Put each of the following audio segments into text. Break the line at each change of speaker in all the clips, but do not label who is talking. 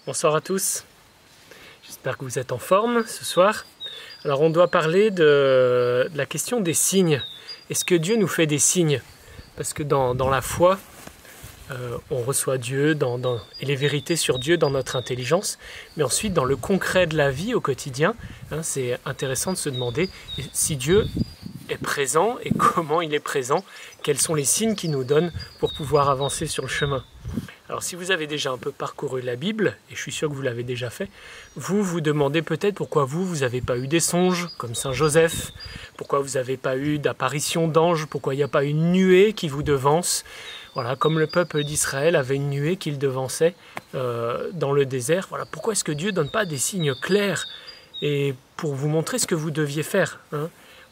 Bonsoir à tous, j'espère que vous êtes en forme ce soir. Alors on doit parler de la question des signes. Est-ce que Dieu nous fait des signes? Parce que dans la foi, on reçoit Dieu et les vérités sur Dieu dans notre intelligence. Mais ensuite, dans le concret de la vie au quotidien, c'est intéressant de se demander si Dieu est présent et comment il est présent, quels sont les signes qu'il nous donne pour pouvoir avancer sur le chemin. Alors si vous avez déjà un peu parcouru la Bible, et je suis sûr que vous l'avez déjà fait, vous vous demandez peut-être pourquoi vous n'avez pas eu des songes comme Saint Joseph, pourquoi vous n'avez pas eu d'apparition d'anges, pourquoi il n'y a pas une nuée qui vous devance. Voilà, comme le peuple d'Israël avait une nuée qui le devançait dans le désert. Voilà, pourquoi est-ce que Dieu ne donne pas des signes clairs et pour vous montrer ce que vous deviez faire,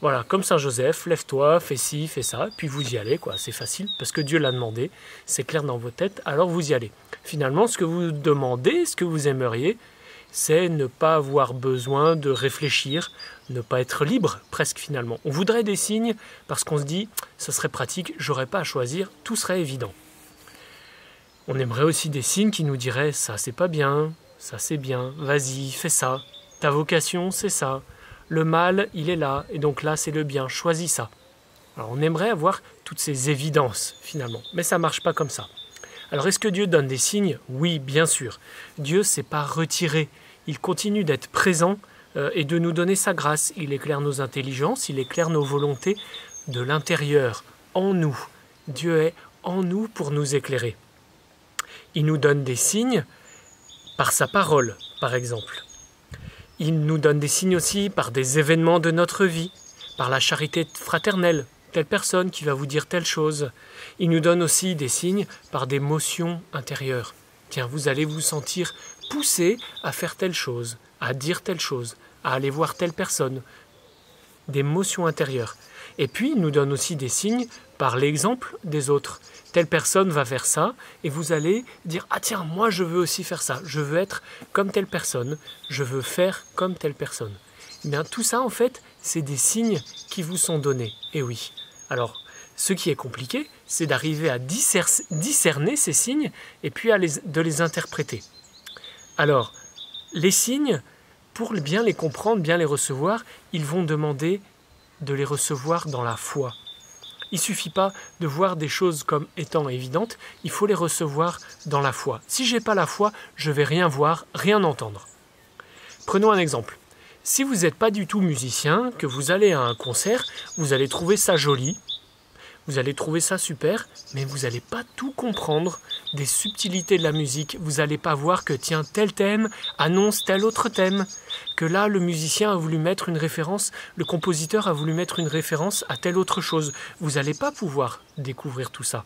Voilà, comme Saint Joseph, lève-toi, fais ci, fais ça, puis vous y allez, c'est facile, parce que Dieu l'a demandé, c'est clair dans vos têtes, alors vous y allez. Finalement, ce que vous demandez, ce que vous aimeriez, c'est ne pas avoir besoin de réfléchir, ne pas être libre, presque finalement. On voudrait des signes, parce qu'on se dit, ça serait pratique, j'aurais pas à choisir, tout serait évident. On aimerait aussi des signes qui nous diraient, ça c'est pas bien, ça c'est bien, vas-y, fais ça, ta vocation c'est ça. Le mal, il est là, et donc là, c'est le bien, choisis ça. Alors on aimerait avoir toutes ces évidences, finalement, mais ça ne marche pas comme ça. Alors est-ce que Dieu donne des signes? Oui, bien sûr. Dieu ne s'est pas retiré, il continue d'être présent et de nous donner sa grâce. Il éclaire nos intelligences, il éclaire nos volontés de l'intérieur, en nous. Dieu est en nous pour nous éclairer. Il nous donne des signes par sa parole, par exemple. Il nous donne des signes aussi par des événements de notre vie, par la charité fraternelle, telle personne qui va vous dire telle chose. Il nous donne aussi des signes par des motions intérieures. Tiens, vous allez vous sentir poussé à faire telle chose, à dire telle chose, à aller voir telle personne. Des motions intérieures. Et puis, il nous donne aussi des signes par l'exemple des autres. Telle personne va faire ça, et vous allez dire « Ah tiens, moi je veux aussi faire ça, je veux être comme telle personne, je veux faire comme telle personne. » Eh bien, tout ça, en fait, c'est des signes qui vous sont donnés. Et oui. Alors, ce qui est compliqué, c'est d'arriver à discerner ces signes, et puis de les interpréter. Alors, les signes, pour bien les comprendre, bien les recevoir, ils vont demander de les recevoir dans la foi. Il ne suffit pas de voir des choses comme étant évidentes, il faut les recevoir dans la foi. Si je n'ai pas la foi, je ne vais rien voir, rien entendre. Prenons un exemple. Si vous n'êtes pas du tout musicien, que vous allez à un concert, vous allez trouver ça joli, vous allez trouver ça super, mais vous n'allez pas tout comprendre des subtilités de la musique. Vous n'allez pas voir que tiens, tel thème annonce tel autre thème. Que là, le musicien a voulu mettre une référence, le compositeur a voulu mettre une référence à telle autre chose. Vous n'allez pas pouvoir découvrir tout ça.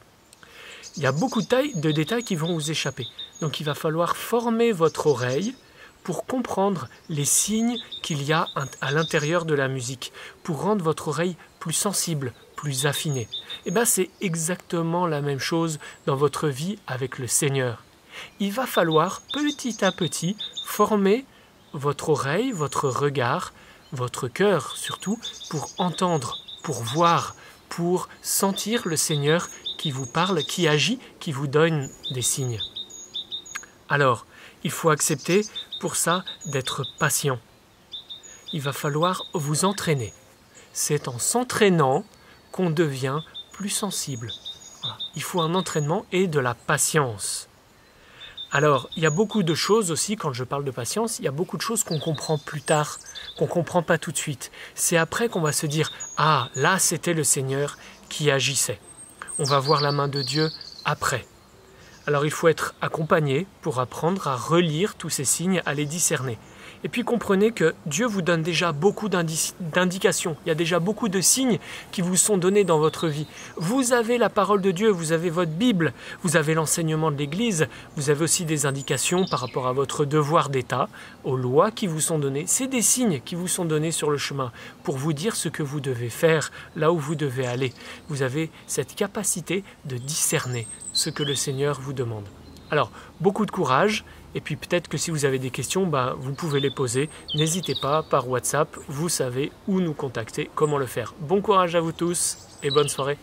Il y a beaucoup de détails qui vont vous échapper. Donc il va falloir former votre oreille pour comprendre les signes qu'il y a à l'intérieur de la musique, pour rendre votre oreille plus sensible, plus affinée. Et bien c'est exactement la même chose dans votre vie avec le Seigneur. Il va falloir petit à petit former votre oreille, votre regard, votre cœur surtout, pour entendre, pour voir, pour sentir le Seigneur qui vous parle, qui agit, qui vous donne des signes. Alors, il faut accepter pour ça d'être patient. Il va falloir vous entraîner. C'est en s'entraînant qu'on devient plus sensible. Voilà. Il faut un entraînement et de la patience. Alors, il y a beaucoup de choses aussi, quand je parle de patience, il y a beaucoup de choses qu'on comprend plus tard, qu'on ne comprend pas tout de suite. C'est après qu'on va se dire « Ah, là, c'était le Seigneur qui agissait ». On va voir la main de Dieu après. Alors, il faut être accompagné pour apprendre à relire tous ces signes, à les discerner. Et puis comprenez que Dieu vous donne déjà beaucoup d'indications. Il y a déjà beaucoup de signes qui vous sont donnés dans votre vie. Vous avez la parole de Dieu, vous avez votre Bible, vous avez l'enseignement de l'Église, vous avez aussi des indications par rapport à votre devoir d'État, aux lois qui vous sont données. C'est des signes qui vous sont donnés sur le chemin pour vous dire ce que vous devez faire, là où vous devez aller. Vous avez cette capacité de discerner ce que le Seigneur vous demande. Alors, beaucoup de courage, et puis peut-être que si vous avez des questions, vous pouvez les poser. N'hésitez pas, par WhatsApp, vous savez où nous contacter, comment le faire. Bon courage à vous tous, et bonne soirée.